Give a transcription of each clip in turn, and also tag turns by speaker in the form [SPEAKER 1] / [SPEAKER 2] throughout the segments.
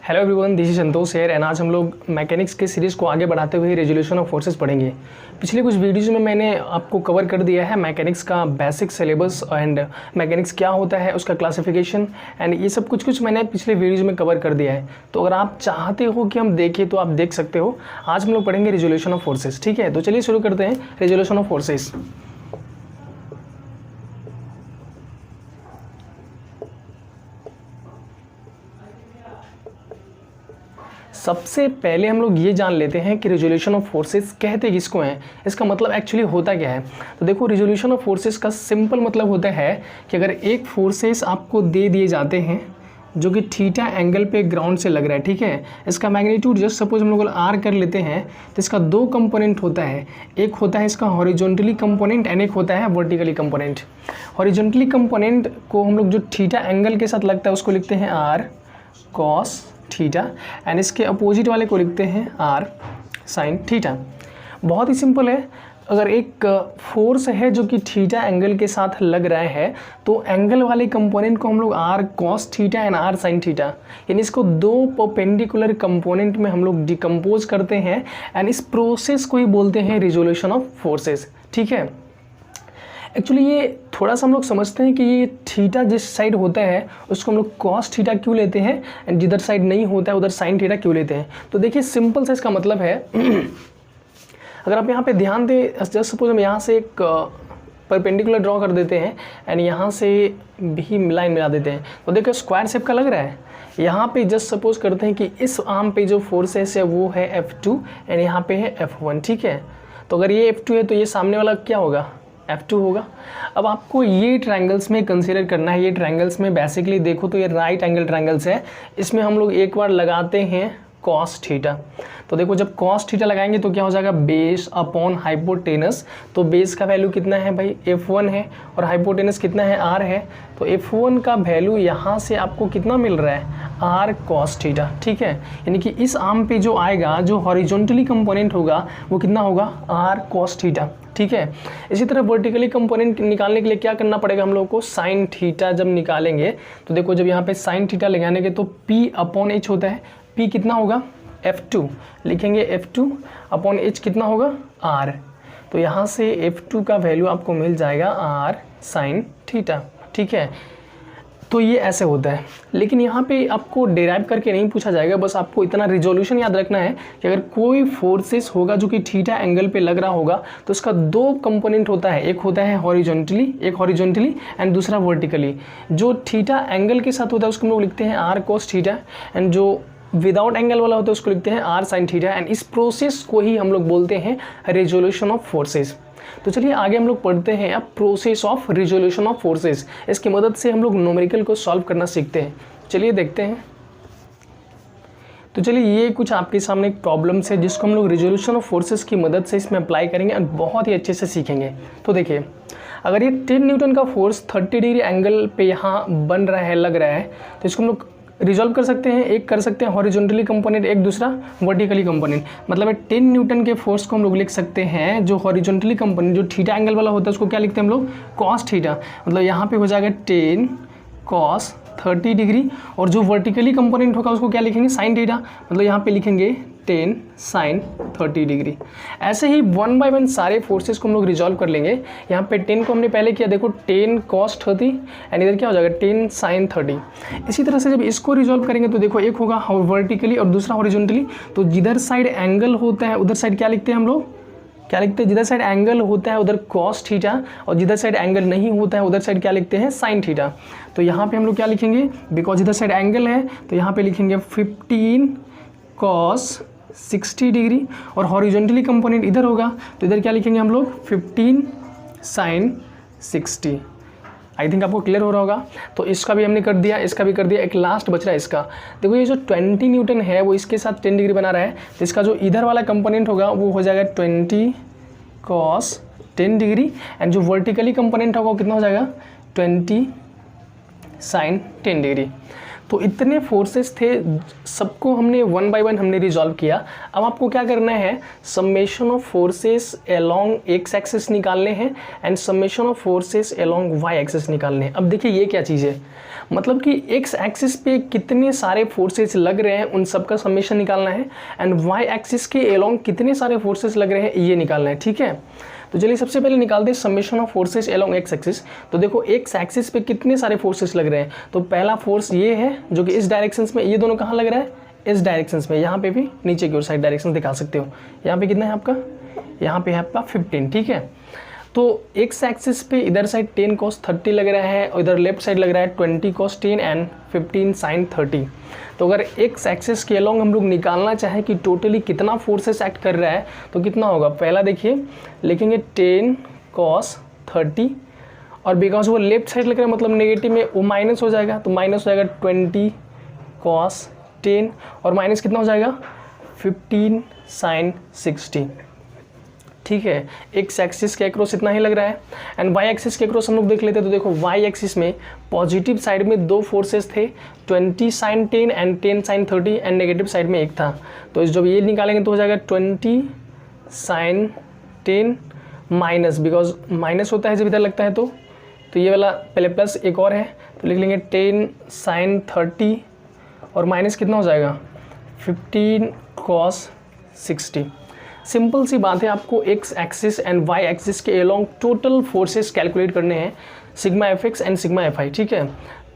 [SPEAKER 1] Hello everyone, this is Santosh here and आज हम लोग मैकेनिक्स के सीरीज़ को आगे बढ़ाते हुए रेजोल्यूशन ऑफ फोर्सेस पढ़ेंगे। पिछले कुछ वीडियोज़ में मैंने आपको कवर कर दिया है मैकेनिक्स का बेसिक सिलेबस एंड मैकेनिक्स क्या होता है, उसका क्लासिफिकेशन एंड ये सब कुछ मैंने पिछले वीडियोज़ में कवर कर दिया है। तो अगर आप चाहते हो कि हम देखें तो आप देख सकते हो। आज हम लोग पढ़ेंगे रेजोल्यूशन ऑफ फोर्सेस। ठीक है, तो चलिए शुरू करते हैं रेजोल्यूशन ऑफ फोर्सेस। सबसे पहले हम लोग ये जान लेते हैं कि रिजोल्यूशन ऑफ फोर्सेस कहते किसको हैं, इसका मतलब एक्चुअली होता क्या है। तो देखो, रिजोल्यूशन ऑफ फोर्सेस का सिंपल मतलब होता है कि अगर एक फोर्सेस आपको दे दिए जाते हैं जो कि थीटा एंगल पे ग्राउंड से लग रहा है, ठीक है, इसका मैग्नीट्यूड जस्ट सपोज हम लोग आर कर लेते हैं, तो इसका दो कंपोनेंट होता है। एक होता है इसका हॉरिजॉन्टली कंपोनेंट एंड एक होता है वर्टिकली कंपोनेंट। हॉरिजॉन्टली कंपोनेंट को हम लोग जो थीटा एंगल के साथ लगता है उसको लिखते हैं आर कॉस थीटा एंड इसके अपोजिट वाले को लिखते हैं आर साइन थीटा। बहुत ही सिंपल है। अगर एक फोर्स है जो कि थीटा एंगल के साथ लग रहा है तो एंगल वाले कंपोनेंट को हम लोग R cos theta and R sine theta, यानी इसको दो परपेंडिकुलर कंपोनेंट में हम लोग डिकम्पोज करते हैं एंड इस प्रोसेस को ही बोलते हैं रिजोल्यूशन ऑफ फोर्सेस। ठीक है, एक्चुअली ये थोड़ा सा हम लोग समझते हैं कि ये थीटा जिस साइड होता है उसको हम लोग कॉस थीटा क्यों लेते हैं एंड जिधर साइड नहीं होता है उधर साइन थीटा क्यों लेते हैं। तो देखिए, सिंपल सा इसका मतलब है अगर आप यहाँ पे ध्यान दें, जस्ट सपोज हम यहाँ से एक परपेंडिकुलर ड्रॉ कर देते हैं एंड यहाँ से भी लाइन मिला देते हैं, तो देखो स्क्वायर शेप का लग रहा है। यहाँ पे जस्ट सपोज करते हैं कि इस आर्म पे जो फोर्सेस है वो है F2 एंड यहाँ पे है F1। ठीक है, तो अगर ये F2 है तो ये सामने वाला क्या होगा, F2 होगा। अब आपको ये ट्रायंगल्स में कंसीडर करना है। ये ट्रायंगल्स में बेसिकली देखो तो ये राइट एंगल ट्रायंगल्स है, इसमें हम लोग एक बार लगाते हैं कॉस थीटा। तो देखो, जब कॉस थीटा लगाएंगे तो क्या हो जाएगा, बेस अपॉन हाइपोटेनस। तो बेस का वैल्यू कितना है भाई, F1 है और हाइपोटेनस कितना है, R है। तो F1 का वैल्यू यहाँ से आपको कितना मिल रहा है, R cos थीटा। ठीक है, यानी कि इस आर्म पे जो आएगा, जो हॉरिजॉन्टली कंपोनेंट होगा वो कितना होगा, R cos थीटा। ठीक है, इसी तरह वर्टिकली कंपोनेंट निकालने के लिए क्या करना पड़ेगा हम लोग को, साइन थीटा जब निकालेंगे तो देखो, जब यहाँ पे साइन थीटा लगाने के तो P अपॉन H होता है। P कितना होगा, F2 लिखेंगे, F2 अपॉन H कितना होगा, R। तो यहाँ से F2 का वैल्यू आपको मिल जाएगा R साइन थीटा। ठीक है, तो ये ऐसे होता है। लेकिन यहाँ पे आपको डिराइव करके नहीं पूछा जाएगा, बस आपको इतना रिजोल्यूशन याद रखना है कि अगर कोई फोर्सेस होगा जो कि थीटा एंगल पे लग रहा होगा तो उसका दो कंपोनेंट होता है, एक होता है हॉरिजॉन्टली एंड दूसरा वर्टिकली। जो थीटा एंगल के साथ होता है उसको हम लोग लिखते हैं आर कॉस थीटा एंड जो विदाउट एंगल वाला होता है उसको लिखते हैं आर साइन थीटा एंड इस प्रोसेस को ही हम लोग बोलते हैं रिजोल्यूशन ऑफ फोर्सेस। तो चलिए आगे हम लोग पढ़ते हैं अब process of resolution of forces. इसकी मदद से हम लोग न्यूमेरिकल को सॉल्व करना सीखते हैं। चलिए देखते हैं। तो चलिए, ये कुछ आपके सामने एक प्रॉब्लम्स है जिसको हम लोग रिजोल्यूशन ऑफ फोर्सेस की मदद से इसमें अप्लाई करेंगे और बहुत ही अच्छे से सीखेंगे। तो देखिए, अगर ये 10 न्यूटन का फोर्स 30 डिग्री एंगल पे यहाँ बन रहा है, लग रहा है, तो इसको हम लोग रिजॉल्व कर सकते हैं। एक कर सकते हैं हॉरिजॉन्टली कंपोनेंट, एक दूसरा वर्टिकली कंपोनेंट। मतलब 10 न्यूटन के फोर्स को हम लोग लिख सकते हैं, जो हॉरिजॉन्टली कंपोनेंट जो थीटा एंगल वाला होता है उसको क्या लिखते हैं हम लोग, कॉस थीटा। मतलब यहाँ पे हो जाएगा 10 कॉस 30 डिग्री और जो वर्टिकली कंपोनेंट होगा उसको क्या लिखेंगे, साइन थीटा। मतलब यहाँ पे लिखेंगे 10 साइन 30 डिग्री। ऐसे ही 1 बाय 1 सारे फोर्सेस को हम लोग रिजॉल्व कर लेंगे। यहाँ पे 10 को हमने पहले किया, देखो 10 cos 30 एंड इधर क्या हो जाएगा 10 साइन 30। इसी तरह से जब इसको रिजॉल्व करेंगे तो देखो, एक होगा वर्टिकली और दूसरा हॉरिजॉन्टली। तो जिधर साइड एंगल होता है उधर साइड क्या लिखते हैं हम लोग, क्या लिखते हैं, जिधर साइड एंगल होता है उधर cos थीटा और जिधर साइड एंगल नहीं होता है उधर साइड क्या लिखते हैं, साइन थीटा। तो यहाँ पे हम लोग क्या लिखेंगे, बिकॉज इधर साइड एंगल है तो यहाँ पे लिखेंगे 15 cos 60 डिग्री और हॉरिजॉन्टली कंपोनेंट इधर होगा तो इधर क्या लिखेंगे हम लोग, 15 साइन 60। आई थिंक आपको क्लियर हो रहा होगा। तो इसका भी हमने कर दिया, इसका भी कर दिया। एक लास्ट बच रहा है इसका। देखो, ये जो 20 न्यूटन है वो इसके साथ 10 डिग्री बना रहा है, तो इसका जो इधर वाला कंपोनेंट होगा वो हो जाएगा 20 cos 10 डिग्री एंड जो वर्टिकली कंपोनेंट होगा वो कितना हो जाएगा, 20 साइन 10 डिग्री। तो इतने फोर्सेस थे, सबको हमने 1 बाय 1 हमने रिजॉल्व किया। अब आपको क्या करना है, summation of forces along X axis निकालने हैं and summation of forces along Y axis निकालने हैं। अब देखिए ये क्या चीज़ है, मतलब कि एक्स एक्सिस पे कितने सारे फोर्सेस लग रहे हैं उन सब का समेशन निकालना है, एंड वाई एक्सिस के एलोंग कितने सारे फोर्सेस लग रहे हैं ये निकालना है, ठीक है। तो चलिए सबसे पहले निकालते हैं summation of forces along x axis. तो देखो एक्स एक्सिस पे कितने सारे फोर्सेस लग रहे हैं, तो पहला फोर्स ये है जो कि इस डायरेक्शन में, ये दोनों कहाँ लग रहा है, इस डायरेक्शन में, यहाँ पे भी नीचे की ओर साइड डायरेक्शन दिखा सकते हो। यहाँ पे कितना है आपका, यहाँ पे है आपका 15, ठीक है। तो एक्स एक्सिस पे इधर साइड 10 cos 30 लग रहा है और इधर लेफ्ट साइड लग रहा है 20 cos 10 एंड 15 sin 30। तो अगर एक्स एक्सिस के अलोंग हम लोग निकालना चाहें कि टोटली कितना फोर्सेस एक्ट कर रहा है तो कितना होगा, पहला देखिए लिखेंगे 10 cos 30 और बिकॉज वो लेफ्ट साइड लग रहा है मतलब नेगेटिव में वो माइनस हो जाएगा, तो माइनस हो जाएगा 20 cos 10 और माइनस कितना हो जाएगा 15 sin 60, ठीक है। एक्स एक्सिस के अक्रॉस इतना ही लग रहा है। एंड वाई एक्सिस के अक्रॉस हम लोग देख लेते हैं, तो देखो वाई एक्सिस में पॉजिटिव साइड में दो फोर्सेस थे 20 sin 10 and 10 sin 30 and negative side में एक था। तो जब ये निकालेंगे तो हो जाएगा 20 sin 10 माइनस, बिकॉज माइनस होता है जब इधर लगता है तो ये वाला पहले प्लस एक और है तो लिख लेंगे 10 sin 30 और माइनस कितना हो जाएगा 15 cos 60। सिंपल सी बात है, आपको X axis and Y axis के अलोंग टोटल फोर्सेस कैलकुलेट करने हैं, sigma F X and sigma F I, ठीक है।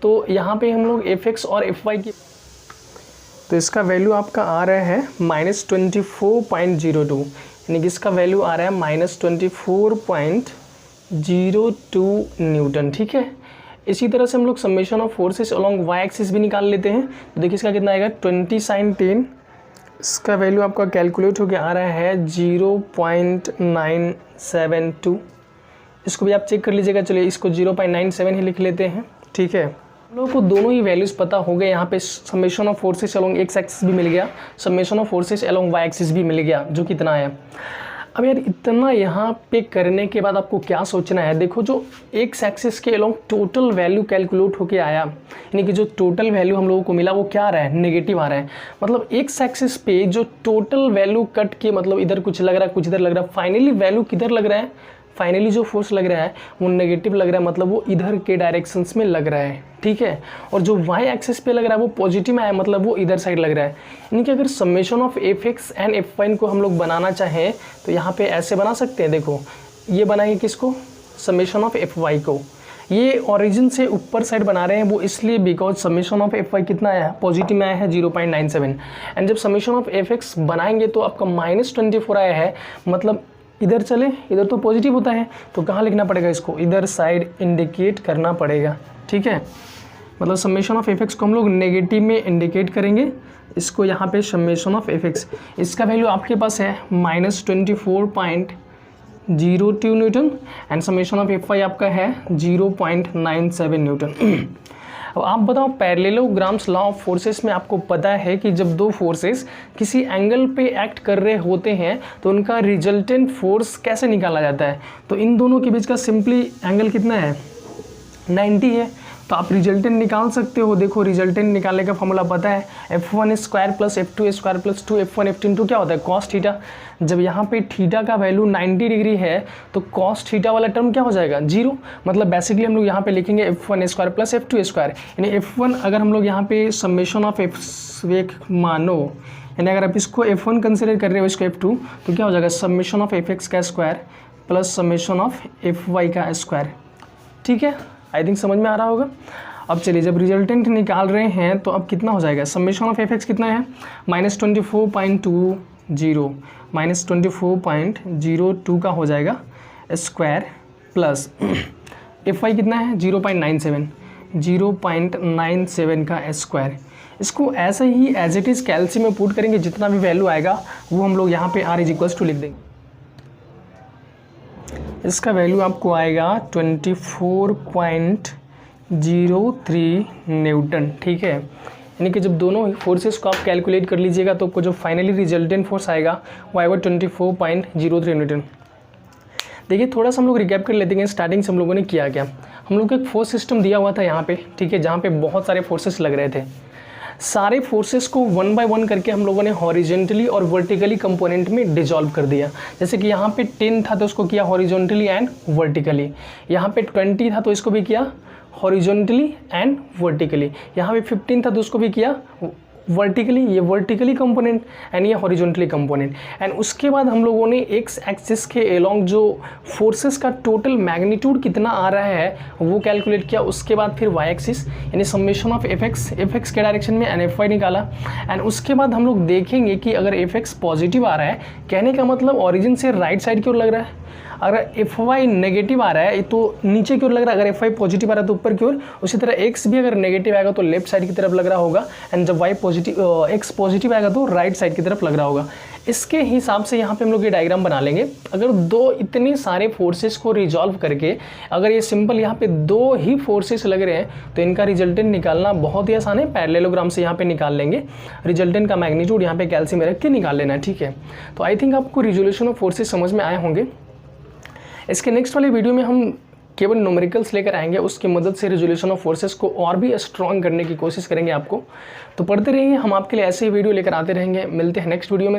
[SPEAKER 1] तो यहाँ पे हम लोग एफ एक्स और एफ वाई की, तो इसका वैल्यू आपका आ रहा है -24.02, यानी कि इसका वैल्यू आ रहा है -24.02 न्यूटन, ठीक है। इसी तरह से हम लोग summation of forces along Y axis भी निकाल लेते हैं। तो देखिए इसका कितना आएगा 20 sin 10, इसका वैल्यू आपका कैलकुलेट होकर आ रहा है 0.972। इसको भी आप चेक कर लीजिएगा। चलिए इसको 0.97 ही लिख लेते हैं, ठीक है। हम लोगों को दोनों ही वैल्यूज़ पता हो गए। यहाँ पे summation of forces along X axis भी मिल गया, summation of forces along Y axis भी मिल गया, जो कितना है। अब यार इतना यहाँ पे करने के बाद आपको क्या सोचना है, देखो जो एक्स एक्सिस के अलोंग टोटल वैल्यू कैलकुलेट होके आया, यानी कि जो टोटल वैल्यू हम लोगों को मिला वो क्या आ रहा है, नेगेटिव आ रहा है। मतलब एक्स एक्सिस पे जो टोटल वैल्यू कट के, मतलब इधर कुछ लग रहा है कुछ इधर लग रहा है, फाइनली वैल्यू किधर लग रहा है, फाइनली जो फोर्स लग रहा है वो नेगेटिव लग रहा है, मतलब वो इधर के डायरेक्शंस में लग रहा है, ठीक है। और जो वाई एक्सिस पे लग रहा है वो पॉजिटिव में है, मतलब वो इधर साइड लग रहा है। यानी कि अगर summation of F X and F Y को हम लोग बनाना चाहें तो यहाँ पे ऐसे बना सकते हैं। देखो ये बनाएंगे किसको, समेशन ऑफ एफ वाई को। ये ओरिजिन से ऊपर साइड बना रहे हैं वो इसलिए because summation of F Y कितना आया है, पॉजिटिव में आया है 0.97। एंड जब समेशन ऑफ एफ एक्स बनाएंगे तो आपका -24 आया है, मतलब इधर चले, इधर तो पॉजिटिव होता है तो कहाँ लिखना पड़ेगा, इसको इधर साइड इंडिकेट करना पड़ेगा, ठीक है। मतलब समेशन ऑफ एफ एक्स को हम लोग नेगेटिव में इंडिकेट करेंगे, इसको यहाँ पे समेशन ऑफ एफ एक्स, इसका वैल्यू आपके पास है -24.02 newton and summation of F Y आपका है 0.97 न्यूटन। अब आप बताओ, पैरेललोग्राम्स लॉ ऑफ फोर्सेस में आपको पता है कि जब दो फोर्सेस किसी एंगल पे एक्ट कर रहे होते हैं तो उनका रिजल्टेंट फोर्स कैसे निकाला जाता है। तो इन दोनों के बीच का सिंपली एंगल कितना है, 90 है, तो आप रिजल्टेंट निकाल सकते हो। देखो रिजल्टेंट निकालने का फॉर्मूला पता है, f1 square plus f2 square plus 2f1 f2 क्या होता है, कॉस थीटा। जब यहाँ पे थीटा का वैल्यू 90 डिग्री है तो कॉस थीटा वाला टर्म क्या हो जाएगा, 0। मतलब बेसिकली हम लोग यहाँ पे लिखेंगे f1 square plus f2 square, यानी f1 अगर हम लोग यहाँ पे समेशन ऑफ f मानो, यानी अगर आप इसको f1 कंसिडर कर रहे हो इसको f2, तो क्या हो जाएगा समेशन ऑफ f का square plus summation of fy का स्क्वायर, ठीक है। आई थिंक समझ में आ रहा होगा। अब चलिए जब रिजल्टेंट निकाल रहे हैं तो अब कितना हो जाएगा, समेशन ऑफ एफ एक्स कितना है -24.20 -24.02 का हो जाएगा स्क्वायर प्लस एफ वाई कितना है 0.97 का स्क्वायर। इसको ऐसे ही एज इट इज़ कैल्सी में पुट करेंगे, जितना भी वैल्यू आएगा वो हम लोग यहाँ पे r = लिख देंगे। इसका वैल्यू आपको आएगा 24.03 न्यूटन, ठीक है। यानी कि जब दोनों फोर्सेस को आप कैलकुलेट कर लीजिएगा तो आपको जो फाइनली रिजल्टेंट फोर्स आएगा वो आएगा 24.03 न्यूटन। देखिए थोड़ा सा हम लोग रिकैप कर लेते हैं, स्टार्टिंग से हम लोगों ने किया क्या। हम लोग को एक फोर्स सिस्टम दिया हुआ था यहाँ पे, ठीक है, जहाँ पे बहुत सारे फोर्सेस लग रहे थे। सारे फोर्सेस को 1 बाय 1 करके हम लोगों ने हॉरिजेंटली और वर्टिकली कंपोनेंट में डिजॉल्व कर दिया। जैसे कि यहाँ पे 10 था तो उसको किया हॉरिजेंटली एंड वर्टिकली, यहाँ पे 20 था तो इसको भी किया हॉरिजॉन्टली एंड वर्टिकली। यहाँ पे 15 था तो उसको भी किया वर्टिकली, ये वर्टिकली कंपोनेंट एंड ये हॉरिजॉन्टली कंपोनेंट। एंड उसके बाद हम लोगों ने एक्स एक्सिस के एलोंग जो फोर्सेस का टोटल मैग्नीट्यूड कितना आ रहा है वो कैलकुलेट किया। उसके बाद फिर वाई एक्सिस यानी समेशन ऑफ एफ एक्स के डायरेक्शन में एन एफ वाई निकाला। एंड उसके बाद हम लोग देखेंगे कि अगर एफ एक्स पॉजिटिव आ रहा है, कहने का मतलब ऑरिजिन से राइट साइड की ओर लग रहा है, अगर एफ वाई नेगेटिव आ रहा है तो नीचे की ओर लग रहा है, अगर एफ वाई पॉजिटिव आ रहा है तो ऊपर की ओर। उसी तरह एक्स भी अगर नेगेटिव आएगा तो लेफ्ट साइड की तरफ लग रहा होगा, एंड जब वाई पॉजिटिव एक्स पॉजिटिव आएगा तो राइट साइड की तरफ लग रहा होगा। इसके हिसाब से यहाँ पे हम लोग ये डायग्राम बना लेंगे। अगर दो इतने सारे फोर्सेस को रिजॉल्व करके अगर ये सिंपल यहाँ पे दो ही फोर्सेस लग रहे हैं तो इनका रिजल्टेंट निकालना बहुत ही आसान है। पैरेललोग्राम से यहाँ पे निकाल लेंगे, रिजल्टेंट का मैग्नीट्यूड यहाँ पे कैल्सी में रख के निकाल लेना है, ठीक है। तो आई थिंक आपको रिजोल्यूशन ऑफ फोर्सेस समझ में आए होंगे। इसके नेक्स्ट वाले वीडियो में हम केवल न्यूमेरिकल्स लेकर आएंगे, उसकी मदद से रिजोल्यूशन ऑफ फोर्सेस को और भी स्ट्रॉन्ग करने की कोशिश करेंगे आपको। तो पढ़ते रहिए, हम आपके लिए ऐसे ही वीडियो लेकर आते रहेंगे। मिलते हैं नेक्स्ट वीडियो में।